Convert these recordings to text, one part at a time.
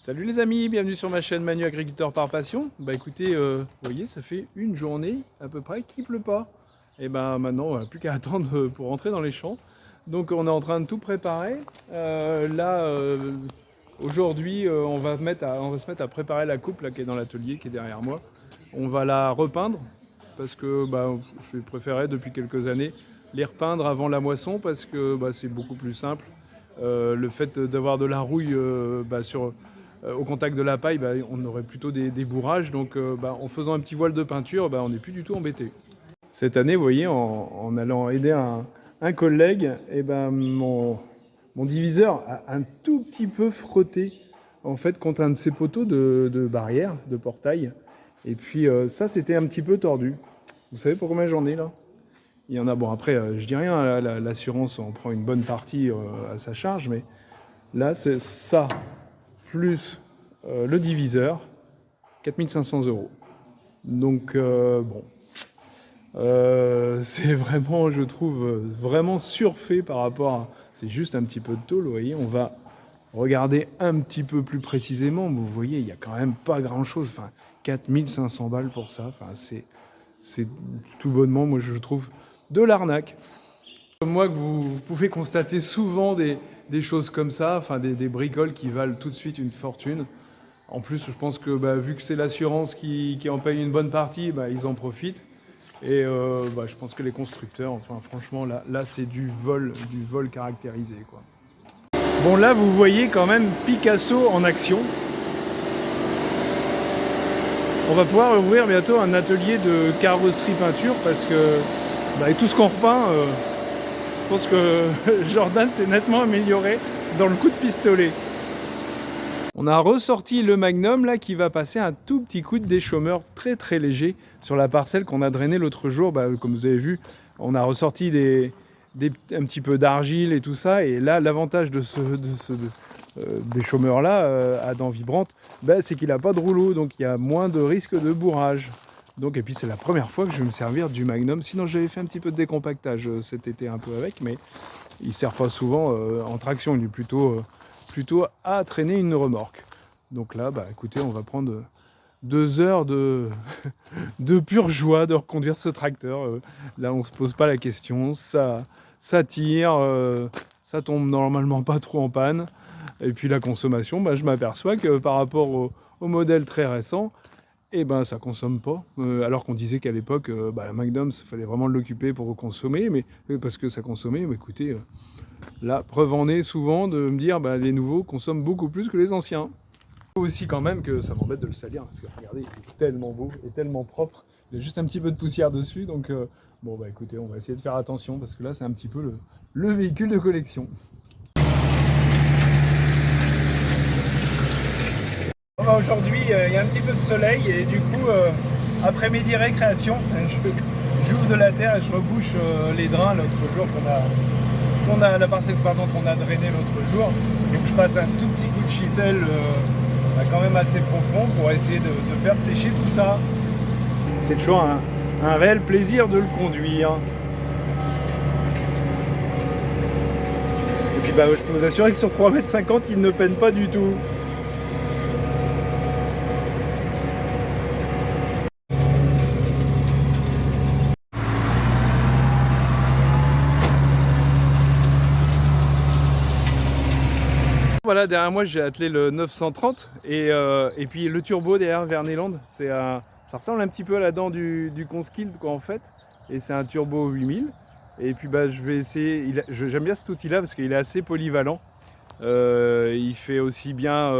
Salut les amis, bienvenue sur ma chaîne Manu Agriculteur par Passion. Bah écoutez, vous voyez, ça fait une journée à peu près qu'il pleut pas. Et ben maintenant, on n'a plus qu'à attendre pour rentrer dans les champs. Donc on est en train de tout préparer. Aujourd'hui, on va se mettre à préparer la coupe là, qui est dans l'atelier, qui est derrière moi. On va la repeindre parce que je préférais depuis quelques années les repeindre avant la moisson parce que c'est beaucoup plus simple. Le fait d'avoir de la rouille au contact de la paille, on aurait plutôt des bourrages. Donc en faisant un petit voile de peinture, on n'est plus du tout embêté. Cette année, vous voyez, en allant aider un collègue, mon diviseur a un tout petit peu frotté en fait, contre un de ces poteaux de barrière, de portail. Et puis ça, c'était un petit peu tordu. Vous savez pour combien j'en ai là? Il y en a, bon après, je dis rien, l'assurance on prend une bonne partie à sa charge, mais là, c'est ça, plus le diviseur, 4 500 €. Donc c'est vraiment, je trouve, vraiment surfait par rapport à... C'est juste un petit peu de tôle, vous voyez, on va regarder un petit peu plus précisément, vous voyez, il n'y a quand même pas grand-chose, enfin, 4 500 balles pour ça, enfin, c'est tout bonnement, moi je trouve, de l'arnaque. Comme moi, que vous pouvez constater souvent des choses comme ça, enfin des bricoles qui valent tout de suite une fortune. En plus, je pense que vu que c'est l'assurance qui en paye une bonne partie, ils en profitent. Et je pense que les constructeurs, enfin franchement, là c'est du vol caractérisé, quoi. Bon, là vous voyez quand même Picasso en action. On va pouvoir ouvrir bientôt un atelier de carrosserie peinture parce que avec tout ce qu'on repeint, je pense que Jordan s'est nettement amélioré dans le coup de pistolet. On a ressorti le Magnum là qui va passer un tout petit coup de déchômeur très très léger sur la parcelle qu'on a drainée l'autre jour. Comme vous avez vu, on a ressorti un petit peu d'argile et tout ça. Et là, l'avantage de ce déchômeur là à dents vibrantes, c'est qu'il n'a pas de rouleau, donc il y a moins de risque de bourrage. Donc, et puis c'est la première fois que je vais me servir du Magnum. Sinon j'avais fait un petit peu de décompactage cet été un peu avec, mais il ne sert pas souvent en traction, il est plutôt à traîner une remorque. Donc là, écoutez, on va prendre 2 heures de pure joie de reconduire ce tracteur. Là, on se pose pas la question, ça tire, ça tombe normalement pas trop en panne. Et puis la consommation, je m'aperçois que par rapport au modèle très récent, ça consomme pas. Alors qu'on disait qu'à l'époque, la Magnum, il fallait vraiment l'occuper pour consommer, mais parce que ça consommait. Mais écoutez, la preuve en est souvent de me dire les nouveaux consomment beaucoup plus que les anciens. Aussi quand même que ça m'embête de le salir parce que regardez, il est tellement beau et tellement propre. Il y a juste un petit peu de poussière dessus, donc écoutez, on va essayer de faire attention parce que là c'est un petit peu le véhicule de collection. Aujourd'hui il y a un petit peu de soleil et du coup après-midi récréation, j'ouvre de la terre et je rebouche les drains l'autre jour la parcelle qu'on a drainé l'autre jour. Donc je passe un tout petit coup de chisel quand même assez profond pour essayer de faire sécher tout ça. C'est toujours un réel plaisir de le conduire. Et puis je peux vous assurer que sur 3,50 m, il ne peine pas du tout. Voilà, derrière moi j'ai attelé le 930 et puis le turbo derrière Verneland, ça ressemble un petit peu à la dent du Conskild quoi en fait, et c'est un turbo 8000. Et puis je vais essayer, j'aime bien cet outil là parce qu'il est assez polyvalent. Il fait aussi bien,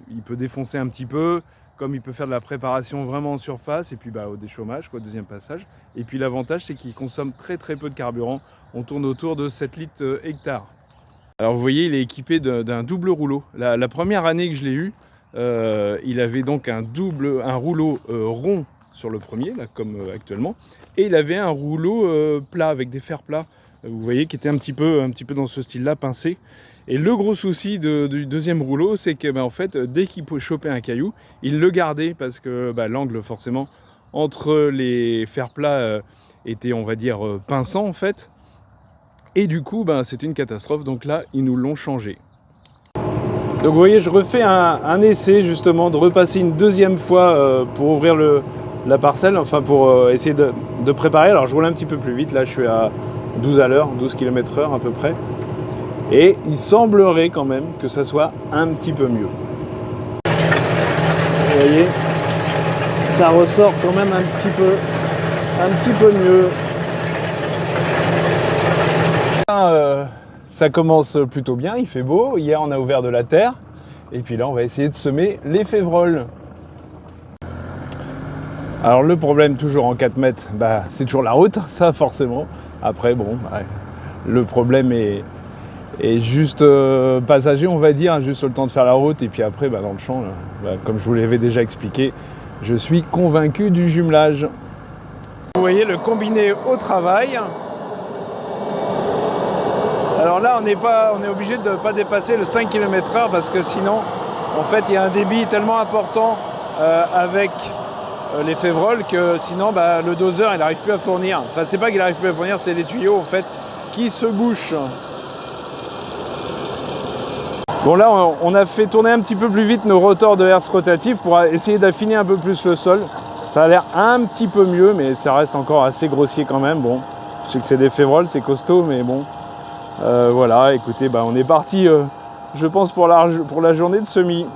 il peut défoncer un petit peu, comme il peut faire de la préparation vraiment en surface, et puis au déchômage quoi, deuxième passage. Et puis l'avantage c'est qu'il consomme très très peu de carburant, on tourne autour de 7 litres hectare. Alors vous voyez, il est équipé d'un double rouleau. La première année que je l'ai eu, il avait donc un rouleau rond sur le premier, là, comme actuellement, et il avait un rouleau plat avec des fers plats, vous voyez, qui était un petit peu dans ce style-là, pincé. Et le gros souci du deuxième rouleau, c'est que en fait, dès qu'il pouvait choper un caillou, il le gardait parce que l'angle forcément entre les fers plats était, on va dire, pinçant en fait. Et du coup, c'était une catastrophe. Donc là, ils nous l'ont changé. Donc vous voyez, je refais un essai justement de repasser une deuxième fois pour ouvrir la parcelle, enfin pour essayer de préparer. Alors je roule un petit peu plus vite, là je suis à 12 à l'heure, 12 km/h à peu près. Et il semblerait quand même que ça soit un petit peu mieux. Vous voyez, ça ressort quand même un petit peu mieux. Ça commence plutôt bien, il fait beau. Hier, on a ouvert de la terre. Et puis là, on va essayer de semer les févroles. Alors le problème, toujours en 4 mètres, c'est toujours la route, ça forcément. Après, bon, ouais, le problème est juste passager, on va dire, juste le temps de faire la route. Et puis après, dans le champ, comme je vous l'avais déjà expliqué, je suis convaincu du jumelage. Vous voyez le combiné au travail. Alors là, on est obligé de ne pas dépasser le 5 km/h parce que sinon, en fait, il y a un débit tellement important avec les févroles que sinon, le doseur, il n'arrive plus à fournir. Enfin, c'est pas qu'il n'arrive plus à fournir, c'est les tuyaux, en fait, qui se bouchent. Bon, là, on a fait tourner un petit peu plus vite nos rotors de herse rotative pour essayer d'affiner un peu plus le sol. Ça a l'air un petit peu mieux, mais ça reste encore assez grossier quand même. Bon, je sais que c'est des févroles, c'est costaud, mais bon. Voilà, écoutez, on est parti, je pense, pour la journée de semis.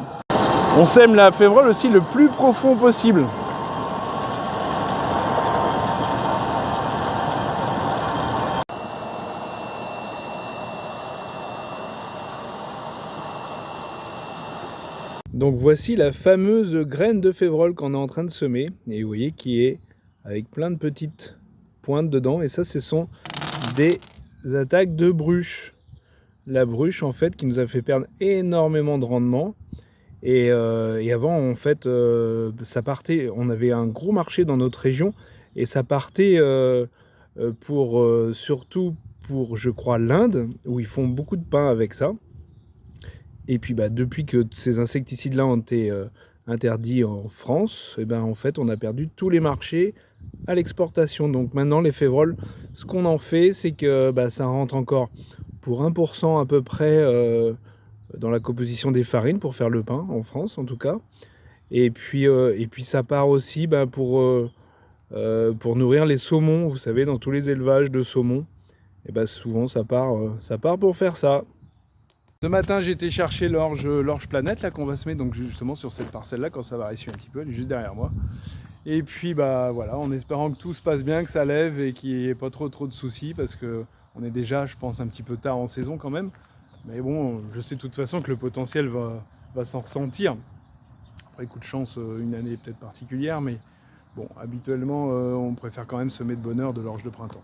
On sème la févrole aussi le plus profond possible. Donc voici la fameuse graine de févrole qu'on est en train de semer. Et vous voyez qui est avec plein de petites pointes dedans. Et ça, ce sont des attaques de bruche. La bruche, en fait, qui nous a fait perdre énormément de rendement. Et avant, en fait, ça partait. On avait un gros marché dans notre région. Et ça partait surtout pour, je crois, l'Inde, où ils font beaucoup de pain avec ça. Et puis depuis que ces insecticides-là ont été interdits en France, en fait, on a perdu tous les marchés à l'exportation. Donc maintenant, les févroles, ce qu'on en fait, c'est que ça rentre encore pour 1% à peu près dans la composition des farines pour faire le pain, en France en tout cas. Et puis ça part aussi pour nourrir les saumons. Vous savez, dans tous les élevages de saumon, et souvent ça part pour faire ça. Ce matin, j'ai été chercher l'orge planète là qu'on va semer, donc justement sur cette parcelle-là, quand ça va réussir un petit peu, elle est juste derrière moi. Et puis voilà, en espérant que tout se passe bien, que ça lève et qu'il n'y ait pas trop de soucis, parce que on est déjà, je pense, un petit peu tard en saison quand même. Mais bon, je sais de toute façon que le potentiel va s'en ressentir. Après, coup de chance, une année peut-être particulière, mais bon, habituellement, on préfère quand même semer de bonne heure de l'orge de printemps.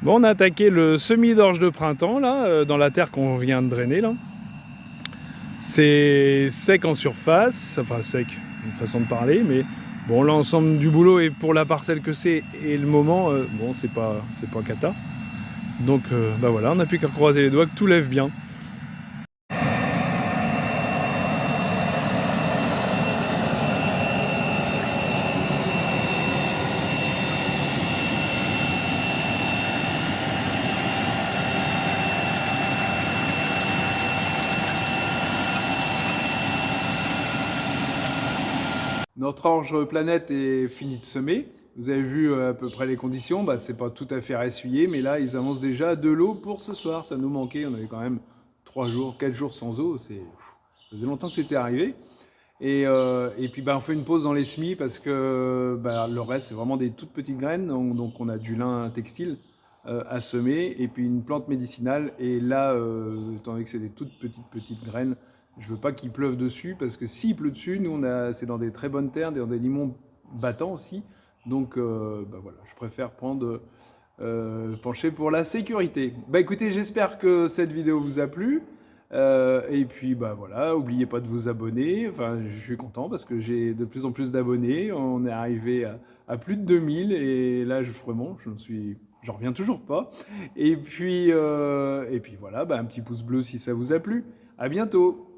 Bon, on a attaqué le semis d'orge de printemps, là, dans la terre qu'on vient de drainer, là. C'est sec en surface, enfin sec, une façon de parler, mais bon, l'ensemble du boulot est pour la parcelle que c'est et le moment, bon, c'est pas cata. Donc, voilà, on n'a plus qu'à croiser les doigts que tout lève bien. Notre orge planète est fini de semer. Vous avez vu à peu près les conditions, c'est pas tout à fait ressuyé, mais là ils annoncent déjà de l'eau pour ce soir. Ça nous manquait, on avait quand même 3 jours, 4 jours sans eau, ça faisait longtemps que c'était arrivé. Et puis on fait une pause dans les semis parce que le reste c'est vraiment des toutes petites graines, donc on a du lin textile à semer et puis une plante médicinale. Et là, étant donné que c'est des toutes petites graines, je veux pas qu'il pleuve dessus parce que s'il pleut dessus, nous c'est dans des très bonnes terres, dans des limons battants aussi. Donc voilà, je préfère pencher pour la sécurité. Écoutez, j'espère que cette vidéo vous a plu. Et puis voilà, n'oubliez pas de vous abonner. Enfin, je suis content parce que j'ai de plus en plus d'abonnés. On est arrivé à plus de 2000 et là, vraiment, j'en reviens toujours pas. Et puis voilà, un petit pouce bleu si ça vous a plu. À bientôt.